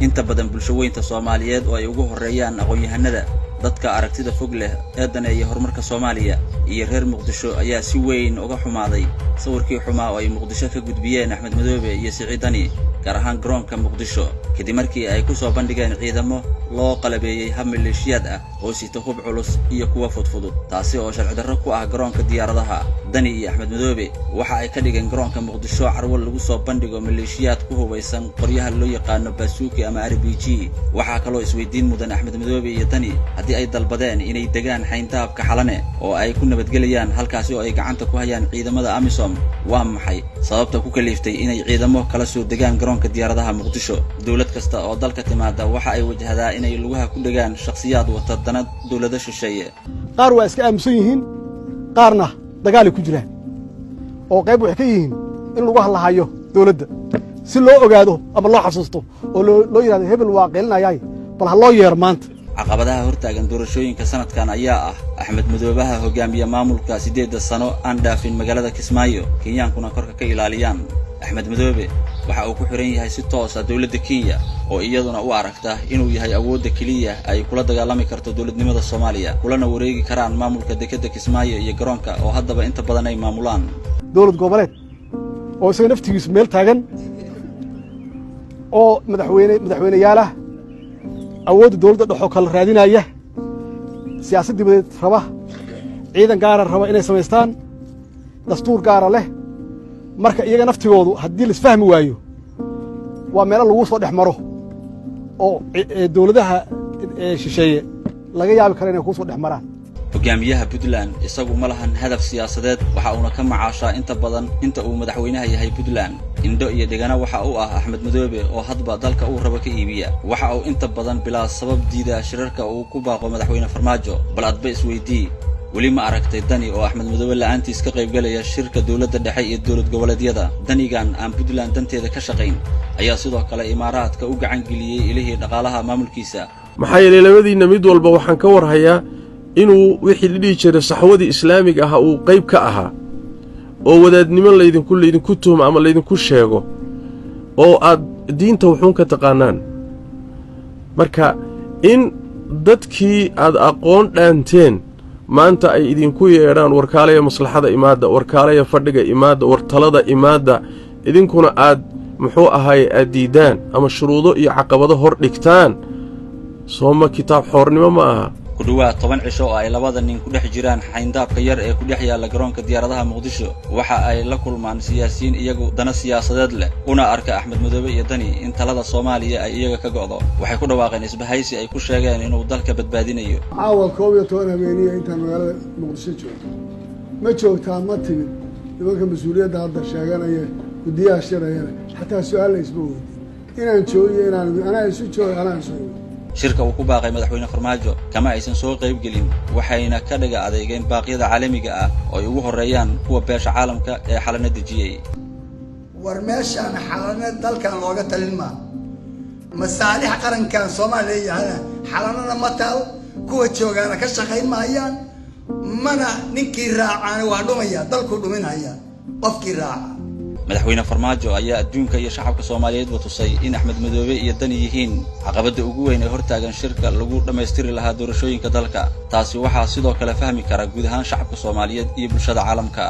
inta badan bulshooyinka Soomaaliyeed oo ay ugu horeeyaan aqoon-yahanada dadka aragtida fog leh ee daneeya horumarka Soomaaliya iyo reer Muqdisho ayaa si weyn uga xumaaday sawirkii xumaa oo ay Muqdisho ka gudbiyeen Axmed Madoobe iyo Siciid Dani gaar ahaan garoonka Muqdisho kadib markii ay ku soo bandhigeen ciidamo loo qalabeeyay hab maleeshiyad ah oo sita hub culus iyo kuwa fudfudud taasi oo sharci darro ku ah garoonka diyaaradaha Dani iyo Axmed Madoobe waxa ay ka dhigeen garoonka Muqdisho carwo lagu soo bandhigo maleeshiyad ku hubeysan qoryaha loo yaqaan Basuuki ama RPG waxa kale oo isweydiin mudan Axmed Madoobe iyo Dani haddii ay dalbadeen inay degaan xayntaabka Xalane oo ay ku nabadgeliyaan halkaasi oo ay gacanta ku hayaan ciidamada AMISOM waa maxay sababta ku kaliftay inay ciidamo kala soo degaan garoonka diyaaradaha Muqdisho dawlad kasta oo dalka timaada waxa ay wajahdaa inay lugaha ku degaan shakhsiyaad wata danad dawladda shisheeye qaar waa iska aamusan yihiin qaarna dagaal ku jiraan oo qayb wax ka yihiin in lagu hadlahayo dawladda si loo ogaado ama loo xasuusto oo loo yiraahdo hebel waa qeelinayay bal ha loo yeer maanta caqabadaha hortaagan doorashooyinka sanadkan ayaa ah Axmed Madoobe hogaamiye maamulka 8 sano aan dhaafin magaalada Kismaayo Kenyaankuna korka ka ilaaliyaan Axmed Madoobe waxa uu ku xiran yahay si toos ah dawladda Kenya oo iyaduna u aragta inuu yahay awoodda kaliya ay kula dagaalami karto dawladnimada Soomaaliya kulana wareegi karaan maamulka dekedda Kismaayo iyo garoonka oo haddaba inta badan ay maamulaan dawlad goboleed oo isaga naftigiisu meel taagan oo madaxweynayaalaha awoodda dawladda dhaxo kala raadinaya siyaasadda dibadeed raba ciidan gaar ah raba inay sameystaan dastuur gaar ah leh marka iyaga naftigoodu haddii la isfahmi waayo waa meel lagu soo dhexmaro oo dawladaha shisheeye laga yaabi karo inay ku soo dhexmaraan hogaamiyaha Puntland isagu ma lahan hadaf siyaasadeed waxa uu ka macaashaa inta badan inta uu madaxweynaha yahay Puntland indho iyo degana waxa uu ah Axmed Madoobe oo hadba dalka uu rabo ka iibiya waxa uu inta badan bilaa sabab diida shirarka uu ku baaqo madaxweyne Farmaajo bal adba isweydii wali ma aragtay Dani oo Axmed Madoobe la'aantiis ka qayb galaya shirka dawladda dhexe iyo dawlad goboleedyada Danigan aan Puntland danteeda ka shaqeyn ayaa sidoo kale Imaaraadka u gacan geliyay ilaahay dhaqaalaha maamulkiisa maxay leelabadiina mid walba waxaan ka warhayaa inuu wixii la dhigi jiray saxwadii islaamiga ah uu qayb ka ahaa oo wadaadnimo laydinku tuhmo ama laydinku sheego oo aad diinta wuxuun ka taqaanaan marka in dadkii aad aqoon dhaanteen maanta ay idinku yeedhaan warkaalaya maslaxada imaada warkaalaya fadhiga imaada wartalada imaada idinkuna aad muxuu ahaay aad diidaan ama shuruudo iyo caqabado hor dhigtaan sooma kitaab xoornimo ma aha ku dhawaad 10 cisho oo ay labada nin ku dhex jiraan xayndaabka yar ee ku dhex yaala garoonka diyaaradaha Muqdisho waxa ay la kulmaan siyaasiyiin iyagu dana siyaasadeed leh una arka Axmed Madoobe iyo Dani in talada Soomaaliya ay iyaga ka go'do waxay ku dhawaaqeen isbahaysi ay ku sheegeen inuu dalka badbaadinayo caawa 12 habeenimo inta magaalada Muqdisho joogto ma joogtaa ma timid nimanka mas'uuliyadda hadda sheeganaya gudiyaha shirayana xataa su'aal isma weydiin inaan joogiyo inaan isu joogo anaa soo shirka uu ku baaqay madaxweyne Farmaajo kama aysan soo qayb gelin waxayna ka dhiga adeegeen baaqyada caalamiga ah oo ay ugu horeeyaan kuwa beesha caalamka ee Xalane dejiyay war meeshan Xalane dalkan looga talin ma masaalix qarankan Soomaaliya Xalanana ma taal kuwa joogaana ka shaqeyn maayaan mana ninkii raacaan waa dhumaya dalku dhuminaya qofkii raaca madaxweyne Farmaajo ayaa adduunka iyo shacabka Soomaaliyeed watusay in Axmed Madoobe iyo Dani yihiin caqabada ugu weyn ee hortaagan shirka lagu dhameystiri lahaa doorashooyinka dalka taasi waxa sidoo kale fahmi kara guud ahaan shacabka Soomaaliyeed iyo bulshada caalamka